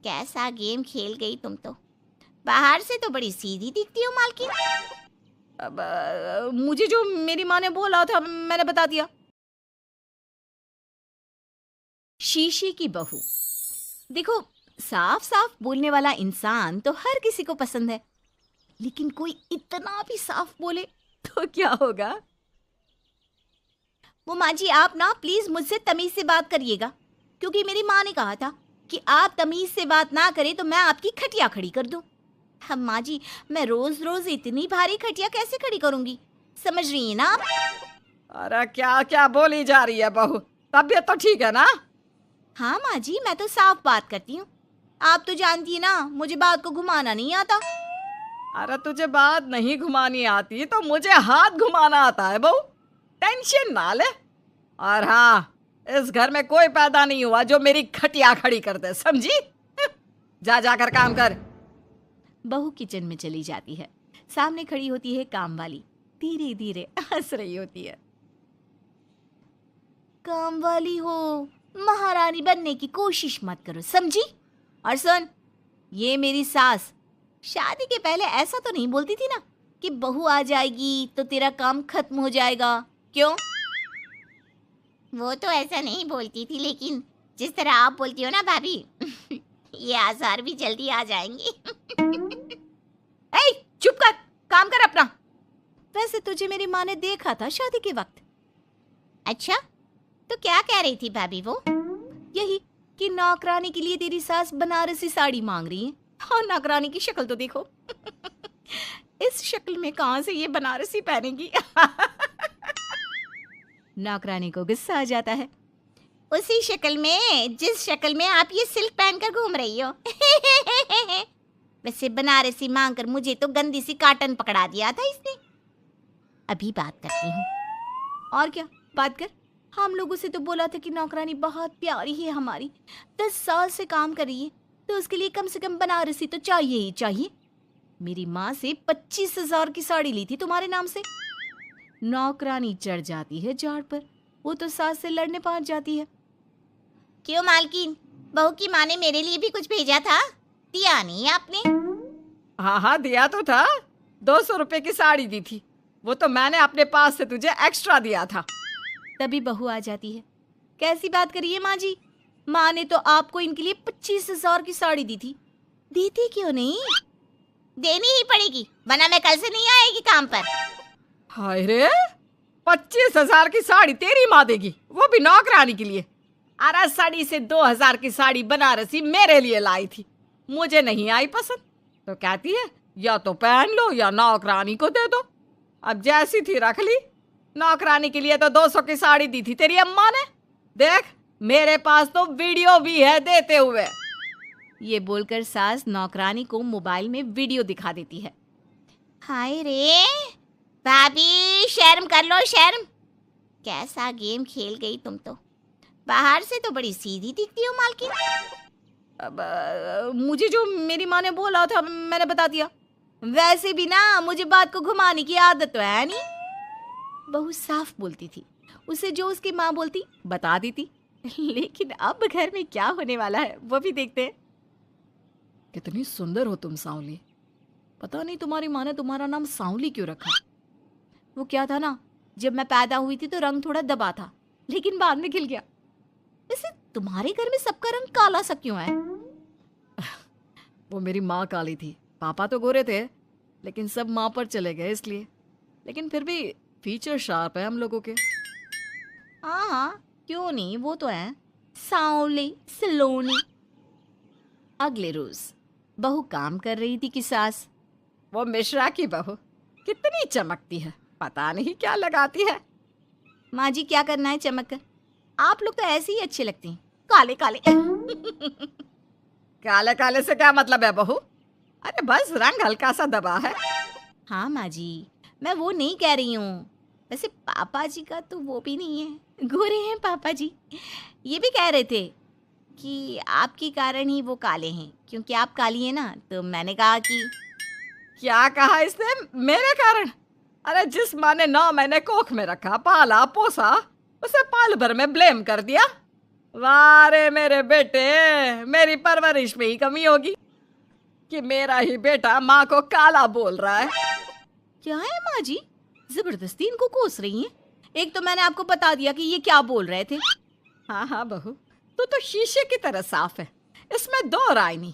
कैसा गेम खेल गई तुम तो। बाहर से तो बड़ी सीधी दिखती हो मालकिन। अब मुझे जो मेरी माँ ने बोला था मैंने बता दिया। शीशी की बहू। देखो, साफ साफ बोलने वाला इंसान तो हर किसी को पसंद है, लेकिन कोई इतना भी साफ बोले तो क्या होगा? वो माँ जी, आप ना प्लीज मुझसे तमीज से बात करिएगा, क्योंकि मेरी माँ ने कहा था कि आप तमीज से बात ना करें तो मैं आपकी खटिया खड़ी कर दूं। हम माँ जी, मैं रोज रोज इतनी भारी खटिया कैसे खड़ी करूंगी, समझ रही है ना आप? अरे क्या क्या बोली जा रही है बहू? तबीयत तो ठीक है ना? हाँ माँ जी, मैं तो साफ बात करती हूँ। आप तो जानती है ना, मुझे बात को घुमाना नहीं आता। अरे तुझे बात नहीं घुमानी आती तो मुझे हाथ घुमाना आता है बहू। टेंशन ना ले। और हाँ, इस घर में कोई पैदा नहीं हुआ जो मेरी खटिया खड़ी कर दे, समझी? जा जाकर काम कर। बहू किचन में चली जाती है। सामने खड़ी होती है काम वाली, धीरे धीरे हंस रही होती है। काम वाली हो, महारानी बनने की कोशिश मत करो, समझी? और सुन, ये मेरी सास शादी के पहले ऐसा तो नहीं बोलती थी ना कि बहू आ जाएगी तो तेरा काम खत्म हो जाएगा, क्यों? वो तो ऐसा नहीं बोलती थी, लेकिन जिस तरह आप बोलती हो ना भाभी, ये आसार भी जल्दी आ जाएंगे। ए, चुप कर, काम कर अपना। वैसे तुझे मेरी माँ ने देखा था शादी के वक्त। अच्छा, तो क्या कह रही थी भाभी वो? यही कि नौकरानी के लिए तेरी सास बनारसी साड़ी मांग रही है। और नौकरानी की शक्ल तो देखो। इस शक्ल में कहां से ये बनारसी पहनेगी? नौकरानी को गुस्सा आ जाता है। उसी शक्ल में जिस शक्ल में आप ये सिल्क पहनकर घूम रही हो। वैसे बनारसी मांगकर मुझे तो गंदी सी काटन पकड़ा दिया था इसने। अभी बात करती हूँ। और क्या बात कर? हम लोगों से तो बोला था कि नौकरानी बहुत प्यारी है हमारी, 10 साल से काम कर रही है, तो उसके लिए कम से कम बनारसी तो चाहिए ही चाहिए। मेरी माँ से 25,000 की साड़ी ली थी तुम्हारे नाम से। नौकरानी चढ़ जाती है झाड़ पर, वो तो सास से लड़ने पहुंच जाती है। क्यों मालकिन, बहू की माँ ने मेरे लिए भी कुछ भेजा था, दिया नहीं आपने? हाँ हाँ, दिया तो था। 200 रुपए की साड़ी दी थी, वो तो मैंने अपने पास से तुझे एक्स्ट्रा दिया था। तभी बहू आ जाती है। कैसी बात करिए माँ जी, माँ ने तो आपको इनके लिए 25,000 की साड़ी दी थी, देती क्यों नहीं? देनी ही पड़ेगी, वरना मैं कल से नहीं आएगी काम पर। हाय रे, 25,000 की साड़ी तेरी माँ देगी, वो भी नौकरानी के लिए? अरे साड़ी से 2,000 की साड़ी बनारसी मेरे लिए लाई थी, मुझे नहीं आई पसंद, तो कहती है या तो पहन लो या नौकरानी को दे दो। अब जैसी थी रख ली। नौकरानी के लिए तो 200 की साड़ी दी थी तेरी अम्मा ने। देख, मेरे पास तो वीडियो भी है देते हुए। ये बोलकर सास नौकरानी को मोबाइल में वीडियो दिखा देती है। हाय रे भाभी, शर्म कर लो शर्म। कैसा गेम खेल गई तुम तो। बाहर से तो बड़ी सीधी दिखती हो मालकिन। अब मुझे जो मेरी माँ ने बोला था मैंने बता दिया। वैसे भी ना मुझे बात को घुमाने की आदत तो है नहीं। बहू साफ बोलती थी, उसे जो उसकी माँ बोलती बता देती। लेकिन अब घर में क्या होने वाला है वो भी देखते हैं। कितनी सुंदर हो तुम सांवली। पता नहीं तुम्हारी माँ ने तुम्हारा नाम सांवली क्यों रखा। वो क्या था ना, जब मैं पैदा हुई थी तो रंग थोड़ा दबा था, लेकिन बाद में खिल गया। वैसे तुम्हारे घर में सबका रंग काला सा क्यों है? वो मेरी माँ काली थी, पापा तो गोरे थे, लेकिन सब माँ पर चले गए इसलिए। लेकिन फिर भी फीचर शार्प है हम लोगों के। हाँ हाँ, क्यों नहीं, वो तो है सांवले सलोनी। अगले रोज बहू काम कर रही थी कि सास। वो मिश्रा की बहू कितनी चमकती है, पता नहीं क्या लगाती है। माँ जी क्या करना है चमक कर, आप लोग तो ऐसे ही अच्छे लगते हैं, काले काले। काले काले से क्या मतलब है बहू? अरे बस रंग हल्का सा दबा है। हाँ माँ जी, मैं वो नहीं कह रही हूँ। वैसे पापा जी का तो वो भी नहीं है, गोरे हैं पापा जी। ये भी कह रहे थे कि आपके कारण ही वो काले हैं, क्योंकि आप काली हैं ना, तो मैंने कहा कि। क्या कहा इसने? मेरे कारण? अरे जिस माँ ने 9 महीने कोख में रखा, पाला पोसा, उसे पाल भर में ब्लेम कर दिया। वाह रे मेरे बेटे, मेरी परवरिश में ही कमी होगी कि मेरा ही बेटा माँ को काला बोल रहा है। क्या है माँ जी, जबरदस्ती इनको कोस रही हैं? एक तो मैंने आपको बता दिया कि ये क्या बोल रहे थे। हाँ हाँ बहू, तू तो शीशे की तरह साफ है, इसमें दो राय नहीं।